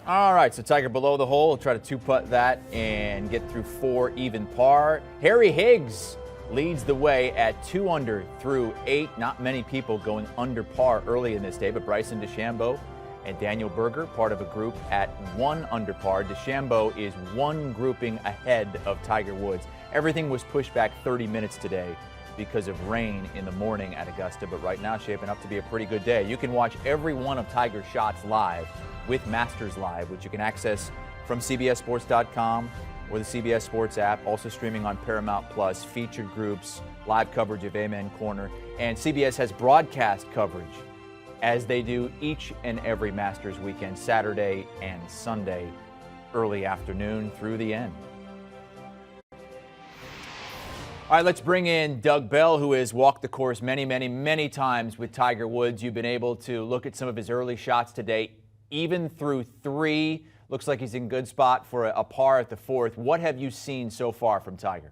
All right, so Tiger below the hole. We'll try to two-putt that and get through 4 even par. Harry Higgs leads the way at 2 under through 8. Not many people going under par early in this day, but Bryson, DeChambeau, and Daniel Berger, part of a group at 1 under par. DeChambeau is 1 grouping ahead of Tiger Woods. Everything was pushed back 30 minutes today because of rain in the morning at Augusta, but right now shaping up to be a pretty good day. You can watch every one of Tiger's shots live with Masters Live, which you can access from CBSSports.com or the CBS Sports app, also streaming on Paramount Plus, featured groups, live coverage of Amen Corner, and CBS has broadcast coverage as they do each and every Masters weekend, Saturday and Sunday, early afternoon through the end. All right, let's bring in Doug Bell, who has walked the course many times with Tiger Woods. You've been able to look at some of his early shots today, even through 3. Looks like he's in good spot for a par at the 4th. What have you seen so far from Tiger?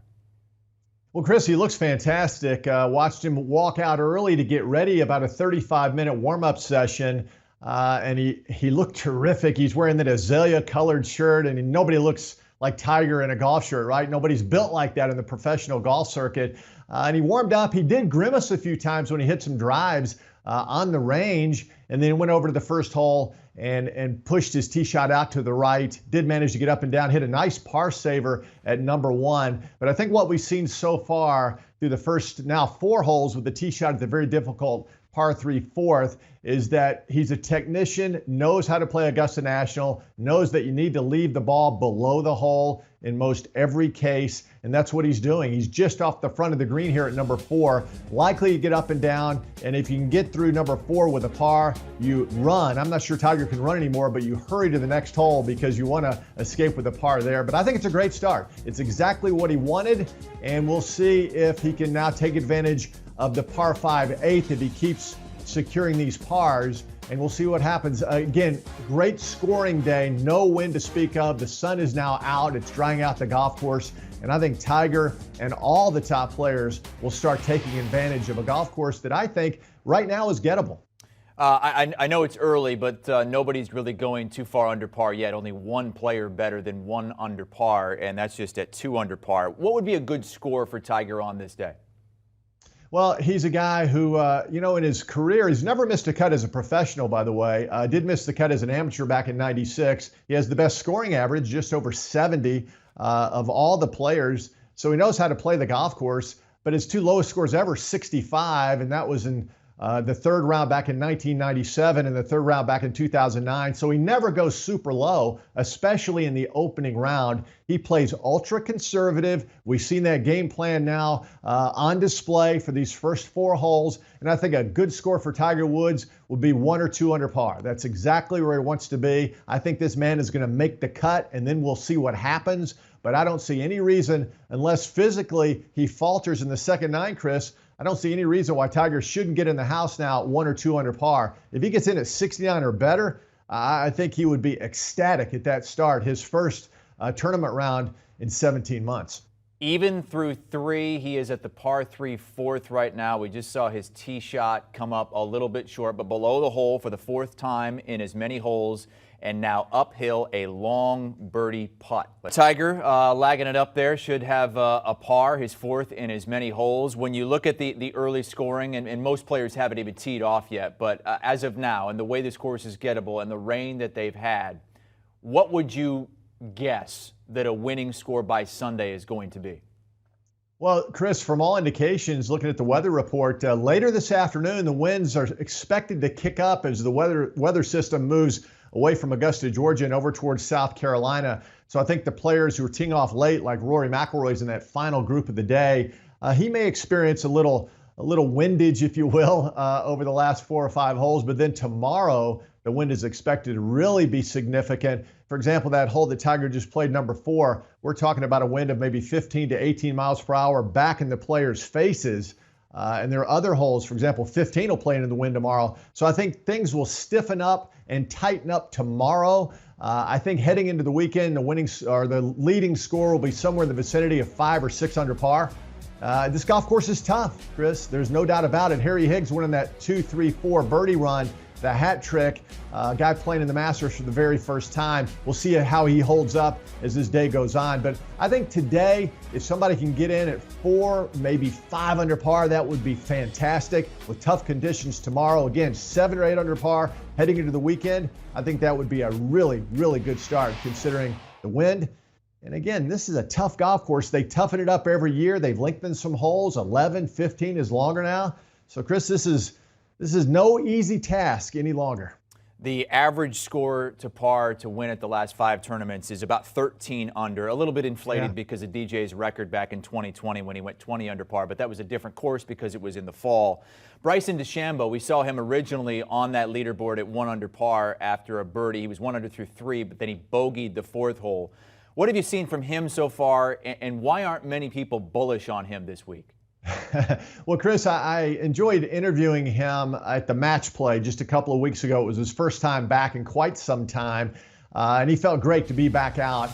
Well, Chris, he looks fantastic. Watched him walk out early to get ready, about a 35-minute warm-up session, and he looked terrific. He's wearing that azalea-colored shirt, and nobody looks like Tiger in a golf shirt, right? Nobody's built like that in the professional golf circuit. And he warmed up. He did grimace a few times when he hit some drives on the range, and then went over to the first hole and pushed his tee shot out to the right. Did manage to get up and down, hit a nice par saver at number 1. But I think what we've seen so far through the first now 4 holes with the tee shot at the very difficult par 3 4th is that he's a technician, knows how to play Augusta National, knows that you need to leave the ball below the hole in most every case, and that's what he's doing. He's just off the front of the green here at number 4, likely to get up and down, and if you can get through number 4 with a par, you run. I'm not sure Tiger can run anymore, but you hurry to the next hole because you want to escape with a par there. But I think it's a great start. It's exactly what he wanted, and we'll see if he can now take advantage of the par 5 8th if he keeps securing these pars, and we'll see what happens. Again, great scoring day, no wind to speak of. The sun is now out. It's drying out the golf course, and I think Tiger and all the top players will start taking advantage of a golf course that I think right now is gettable. I know it's early, but nobody's really going too far under par yet. Only 1 player better than 1 under par, and that's just at 2 under par. What would be a good score for Tiger on this day? Well, he's a guy who, in his career, he's never missed a cut as a professional, by the way. Did miss the cut as an amateur back in '96. He has the best scoring average, just over 70 of all the players. So he knows how to play the golf course. But his 2 lowest scores ever, 65, and that was in the 3rd round back in 1997 and the 3rd round back in 2009. So he never goes super low, especially in the opening round. He plays ultra conservative. We've seen that game plan now on display for these first 4 holes. And I think a good score for Tiger Woods will be 1 or 2 under par. That's exactly where he wants to be. I think this man is going to make the cut, and then we'll see what happens. But I don't see any reason, unless physically he falters in the second 9, Chris, I don't see any reason why Tiger shouldn't get in the house now at 1 or 2 under par. If he gets in at 69 or better, I think he would be ecstatic at that start, his first tournament round in 17 months. Even through 3, he is at the par 3 4th right now. We just saw his tee shot come up a little bit short, but below the hole for the 4th time in as many holes, and now uphill a long birdie putt. But Tiger lagging it up there, should have a par, his 4th in as many holes. When you look at the early scoring, and most players haven't even teed off yet, but as of now, and the way this course is gettable and the rain that they've had, what would you guess that a winning score by Sunday is going to be? Well, Chris, from all indications, looking at the weather report, later this afternoon, the winds are expected to kick up as the weather system moves away from Augusta, Georgia, and over towards South Carolina. So I think the players who are teeing off late, like Rory McIlroy's in that final group of the day, he may experience a little windage, if you will, over the last 4 or 5 holes. But then tomorrow, the wind is expected to really be significant. For example, that hole that Tiger just played, number 4, we're talking about a wind of maybe 15 to 18 miles per hour back in the players' faces. And there are other holes, for example, 15 will play into the wind tomorrow. So I think things will stiffen up and tighten up tomorrow. I think heading into the weekend, the leading score will be somewhere in the vicinity of 5 or 6 under par. This golf course is tough, Chris. There's no doubt about it. Harry Higgs winning that 2-3-4 birdie run the hat trick. Guy playing in the Masters for the very first time. We'll see how he holds up as this day goes on. But I think today, if somebody can get in at 4, maybe 5 under par, that would be fantastic. With tough conditions tomorrow, again, 7 or 8 under par heading into the weekend, I think that would be a really, really good start considering the wind. And again, this is a tough golf course. They toughen it up every year. They've lengthened some holes. 11, 15 is longer now. So, Chris, this is no easy task any longer. The average score to par to win at the last 5 tournaments is about 13 under, a little bit inflated because of DJ's record back in 2020 when he went 20 under par, but that was a different course because it was in the fall. Bryson DeChambeau, we saw him originally on that leaderboard at 1 under par after a birdie. He was 1 under through 3, but then he bogeyed the 4th hole. What have you seen from him so far, and why aren't many people bullish on him this week? Well, Chris, I enjoyed interviewing him at the match play just a couple of weeks ago. It was his first time back in quite some time, and he felt great to be back out.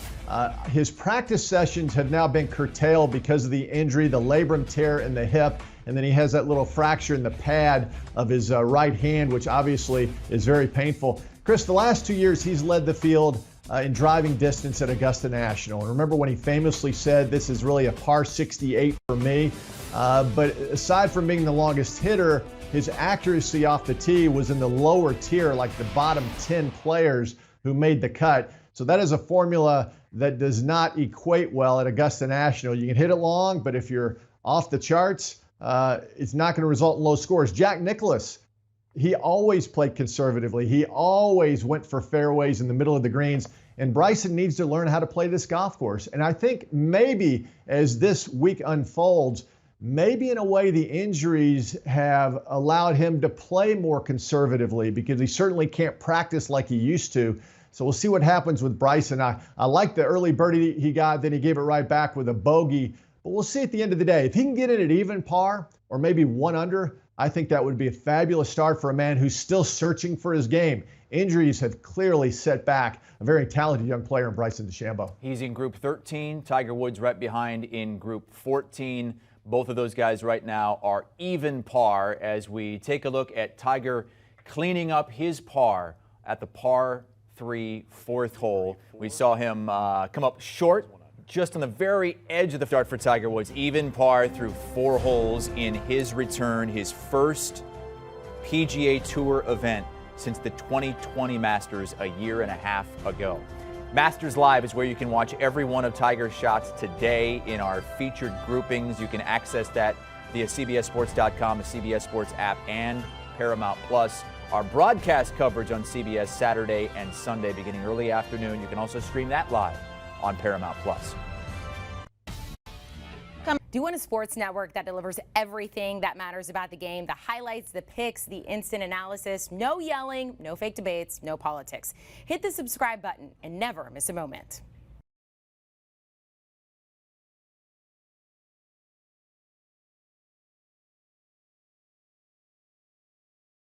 His practice sessions have now been curtailed because of the injury, the labrum tear in the hip, and then he has that little fracture in the pad of his right hand, which obviously is very painful. Chris, the last 2 years he's led the field in driving distance at Augusta National. And remember when he famously said, "This is really a par 68 for me." But aside from being the longest hitter, his accuracy off the tee was in the lower tier, like the bottom 10 players who made the cut. So that is a formula that does not equate well at Augusta National. You can hit it long, but if you're off the charts, it's not going to result in low scores. Jack Nicklaus, he always played conservatively. He always went for fairways in the middle of the greens. And Bryson needs to learn how to play this golf course. And I think maybe as this week unfolds, maybe in a way the injuries have allowed him to play more conservatively because he certainly can't practice like he used to. So we'll see what happens with Bryson. I like the early birdie he got, then he gave it right back with a bogey. But we'll see at the end of the day. If he can get in at even par or maybe 1 under, I think that would be a fabulous start for a man who's still searching for his game. Injuries have clearly set back a very talented young player in Bryson DeChambeau. He's in Group 13. Tiger Woods right behind in Group 14. Both of those guys right now are even par as we take a look at Tiger cleaning up his par at the par 3 4th hole. We saw him come up short just on the very edge of the start for Tiger Woods. Even par through 4 holes in his return, his first PGA Tour event since the 2020 Masters a year and a half ago. Masters Live is where you can watch every one of Tiger's shots today in our featured groupings. You can access that via CBSSports.com, the CBS Sports app, and Paramount Plus. Our broadcast coverage on CBS Saturday and Sunday beginning early afternoon. You can also stream that live on Paramount Plus. Do you want a sports network that delivers everything that matters about the game? The highlights, the picks, the instant analysis, no yelling, no fake debates, no politics. Hit the subscribe button and never miss a moment.